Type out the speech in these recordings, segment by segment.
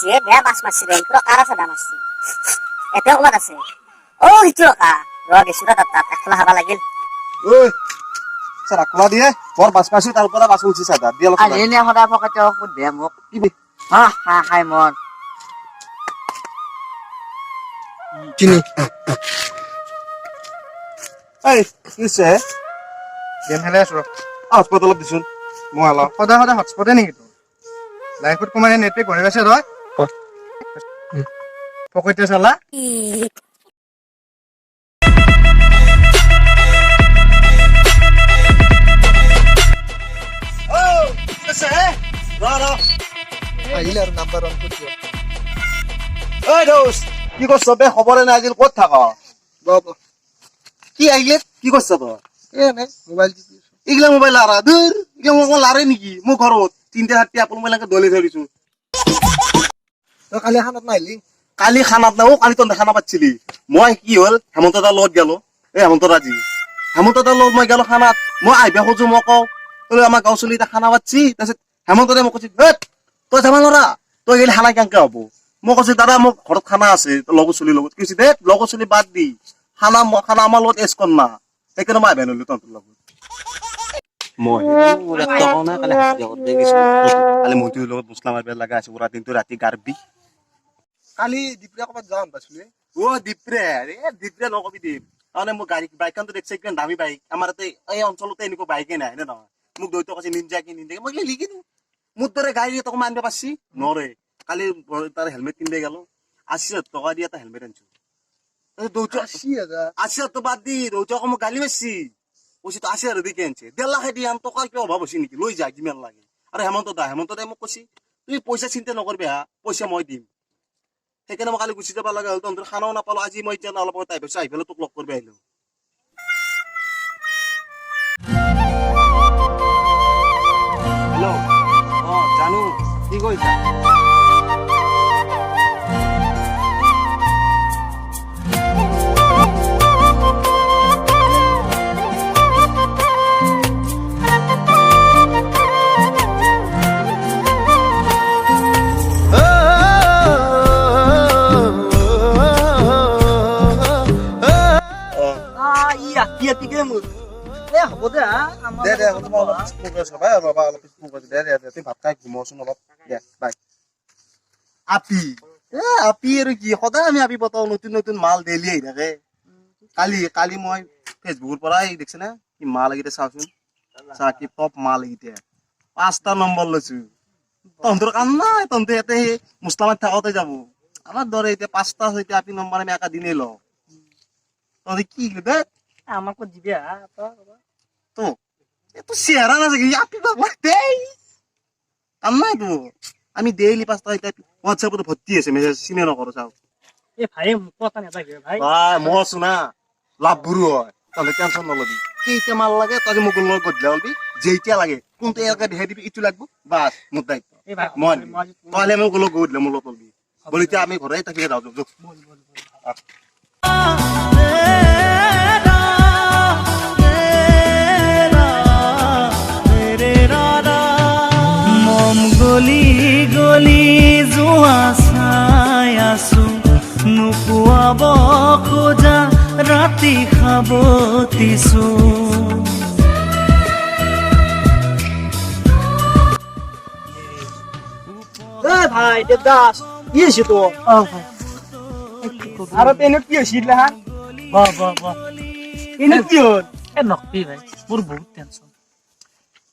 মারছি বেয়া মাছ মারছি রে পুরো কারা সাদা মারছি এতে কমাত আছে ও হিচু কা রগে সুরা তাত একলা হাবা লাগিল ওই সারা কোলা দিয়ে বর বাস পাশে তার উপরে বাস উঠছি সাদা দিয়ে লোক আর এনে সদা পকেটে ফুট দে মোক কি বে হা হা খাই মন চিনি এই কিছে গেম খেলে আছো হাসপাতালত দিছুন মহালা সদায় সদায় হটস্পটে নেকি তোৰ লাইফত কোমানে নেটপেক ঘূৰি গৈছে তই পকেটে চালা ও কিছে ৰ আহিলে আৰু নাম্বাৰ অন কৰি দিয় এই দোস্ত কি করছ বে খবরে না আজিল কত থাক কি আইলে কি করছ তো এ নাই মোবাইল টিপি আছো ইগলা মোবাইল লারা দূর ইগলা মোবাইল লারে নাকি মো ঘরত তিনটা হাতি আপন মোবাইলকে দলে ধরিছো তই কালি খানাত নাহিলি কালি খানাত না ও কালি তো খানা পাচ্ছিলি মই কি হল হেমন্ত দা লগত গেল এ হেমন্ত রাজি হেমন্ত দা লগত মই গেল খানাত মই আইবা খোঁজো মই কও তই আমার গাঁও চলি খানা পাচ্ছি তাৰপিছত হেমন্ত দা মোক কৈছে তই যাবা নৰা তই গেলে খানা কেনেকে হব মই কৈছো দাদা মোক ঘৰত খানা আছে লগৰ চলিৰ লগত কৈছে দে লগৰ চলি বাদ দি খানা আমাৰ লগত এচ কৰ না সেইকাৰণে মই আইবা নলো তহঁতৰ লগত মই কালি মন্ত্ৰীৰ লগত মুছলাম মাৰিব লগা আছে পুৰা দিনটো ৰাতি গাৰ বিষ কালি দিপৰীয়া ক'ৰবাত যাম পাইছিলো ও দীপ্ৰে দীপ্ৰে নকবি দীপ তাৰমানে মোৰ গাড়ী বাইকখনতো দেখছে একদম দামী বাইক আমাৰ এই অঞ্চলতে এনেকুৱা বাইকে নাই নে নহয় মোক দৈত্য কৈছে নিনজা মই লিখিনো মোৰ দৰে গাড়ী এটা আনিব পাৰছি নৰে কালি তাৰ হেলমেট কিনবে গেল ৮০,০০০ টকা দি এটা হেলমেট আনছো দৌচ ৮০,০০০ তো বাদ দি দৌচ আকৌ মোক গালি মাৰছি কৈছে তো ৮০,০০০ দি আনছে ১.৫ লাখে দি আন টকাৰ কিয় অভাৱ হৈছে নেকি লৈ যা যিমান লাগে আৰু হেমন্ত দাই মোক কৈছি তুমি পইচা চিন্তা নকৰবি হা পইচা মই দিম সেইকাৰণে মই কালি গুচি যাব লগা হ'ল তহঁতৰ খানাও নাপালো আজি মই এতিয়া অলপ টাইপ হৈছে আহি পেলাই তোক লগ কৰিব আহিলো হেল্ল' অ জানো কি কৈছা এ হ'ব দে আমাৰ দে অলপ progress হ'বা অলপ progress দে তুই ভাত খাই ঘুমোচোন অলপ দে বাই আপি আৰু কি সদায় আমি আপি পতাও নতুন নতুন মাল ডেইলি আহি থাকে কালি মই ফেচবুকৰ পৰা দেখছে না কি মাল এইকেইটা চাওচোন চা কি টপ মাল এইকেইটা ৫টা নম্বৰ লৈছো তহঁতৰ কাম নাই তহঁতে ইয়াতে মুছলামাত থাকোতে যাব আমাৰ দৰে এতিয়া ৫টা সৈতে আপি নম্বৰ আমি একা দিনেই লওঁ তহঁতে কি দে আমাকো দিবি তো এত চেহারা না যে আপি বাবা দেই কাম নাই তো আমি ডেইলি ৫টা এটা হোয়াটসঅ্যাপে ভর্তি আছে মেসেজ সিনে নকৰো চাও এ ভাই কথা নাথাকে ভাই ভাই মই শুনা লাভ বুৰু হয় তাহলে টেনশন নলবি কেইটা মাল লাগে তই মোক লগত গদলা হলবি যেইটা লাগে কোনটো একা দেখাই দিবি ইটো লাগবো বাস মোৰ দায়িত্ব এই ভাই মই তাহলে মোক লগত গদলা মোৰ লগত হলবি বলি এতিয়া আমি ঘৰে থাকি যাও যোগ গলি গলি যোৱা চাই আছো নোপোৱাব খোজা ৰাতি খাবতিছো ভাই দেবদাস কি আছে তো আৰু তেনে কি হৈছিল হা এনে কি হ'ল এ নকবি ভাই মোৰ বহুত টেনচন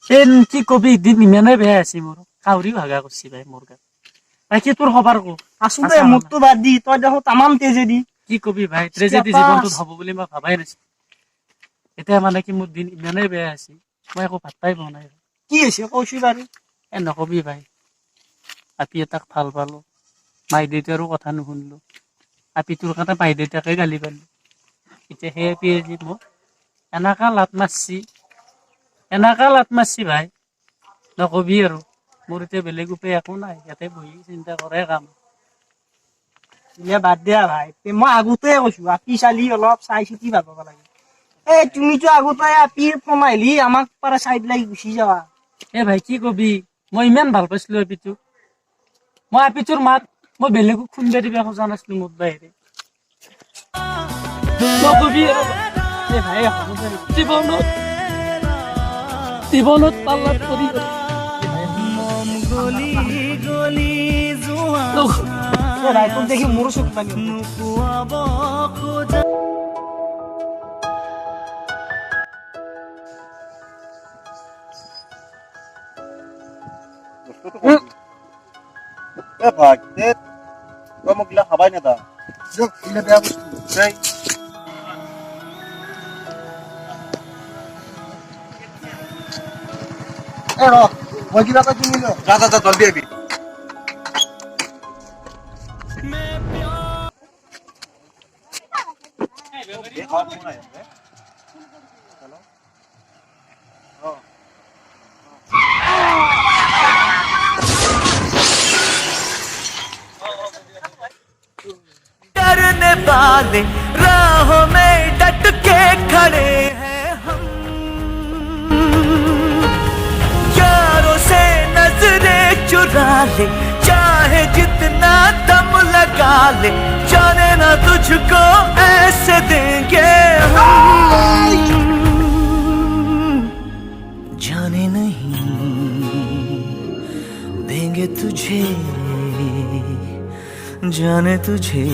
সেন কি কবি দিন ইমানে বেয়া আছে মোৰ কাউৰী ভাগা কৰিছি ভাই মোৰ গাত বাকী তোৰ খবৰ কো আছো দে মোৰতো বাদ দি তই দেখো তামাম তেজেদি কি কবি ভাই ট্ৰেজেডি জীৱনটোত হ'ব বুলি মই ভাবাই নাছিলো এতিয়া মানে কি মোৰ দিন ইমানে বেয়া আছে মই একো ভাত্তাই পোৱা নাই কি হৈছে কৈছো বাৰু এ নকবি ভাই আপি এটাক ভাল পালো মাই দেউতাৰো কথা নুশুনিলো আপি তোৰ কাৰণে মাই দেউতাকে গালি পালো এতিয়া সেই আপিয়ে যি মোক এনেকা লাত মাৰছি ভাই নকবি আৰু মোৰ এতিয়া বেলেগ উপায় একো নাই ইয়াতে বহি চিন্তা কৰে কাম ইয়া বাদ দিয়া ভাই মই আগতে কৈছো আপি চালি অলপ চাই চিতি ভাবিব লাগে এই তুমিতো আগতে আপি ফোন আহিলি আমাক পাৰা চাইড লাগি গুচি যাবা এ ভাই কি কবি মই ইমান ভাল পাইছিলো আপিটোক মই আপিটোৰ মাত মই বেলেগক খুন্দা দিবা খোজা নাছিলো মোৰ বাহিৰে নকবি আৰু এ ভাই হ'ব দে। জীৱনত পাল্লাত পৰি গ'ল। মম গলি গলি যোৱা এ ভাই তোক দেখি মোৰো চকু পানী উঠিল। নোপোৱাব খোজা বস্তুটো কম। এ ভাই দে তই মোক গিলা খাবাই নেদা দিয়ক এইগিলা বেয়া বস্তু দেই এ ৰ মই কিবা এটা কিনি লওঁ যা যা যা জলদি আহিবি এই খাওয়ার ফোন আয়া রে চলো डरने वाले राहों में डट के खड़े हैं हम यारों से नजरें चुरा ले चाहे जितना दम लगा ले जाने ना तुझको ऐसे देंगे हम जाने नहीं देंगे तुझे जाने तुझे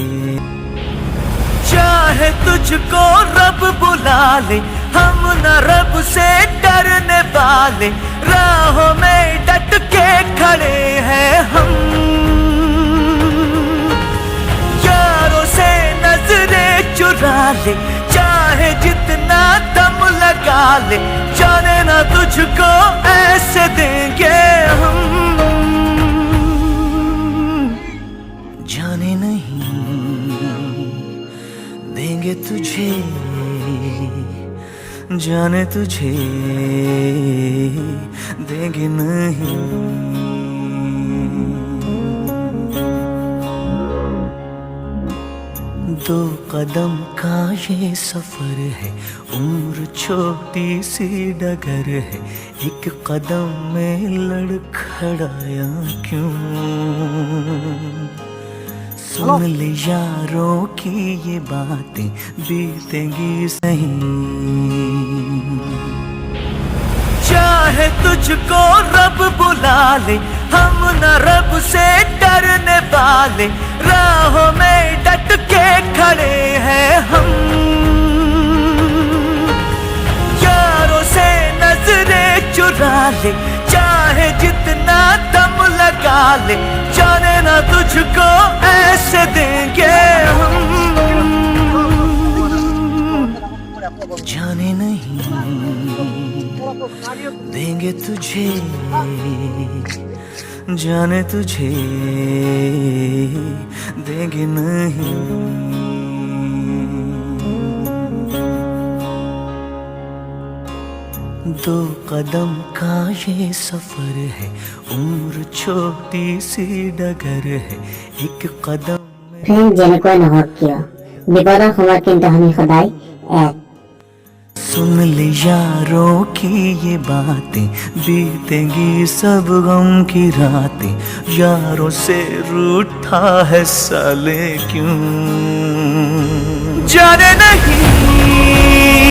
चाहे तुझको रब बुला ले हम न रब से डरने वाले राहों में डट के खड़े हैं हम यारों से नजरें चुरा ले चाहे जितना दम लगा ले जाने ना तुझको ऐसे देंगे हम जाने नहीं देंगे तुझे जाने तुझे देंगे नहीं दो कदम का ये सफर है उम्र छोटी सी डगर है एक कदम में लड़खड़ाया क्यों सुन ले यारों की ये बातें बीतेंगी सही चाहे तुझको रब बुला ले हम न रब से डरने वाले राहों में डट के खड़े हैं हम यारों से नजरें चुरा ले चाहे जितना दम लगा ले जाने ना तुझको ऐसे देंगे हम जाने नहीं देंगे तुझे जाने तुझे देंगे नहीं दो कदम का ये सफर है उम्र छोटी सी डगर है एक कदम ফ্ৰেণ্ড যেনেকৈ নহওক কিয় বিপদৰ সময়ত কিন্তু আমি সদায় এক सुन ले यारों की ये बातें बीतेंगी सब गम की रातें यारों से रूठा है साले क्यों जाने नहीं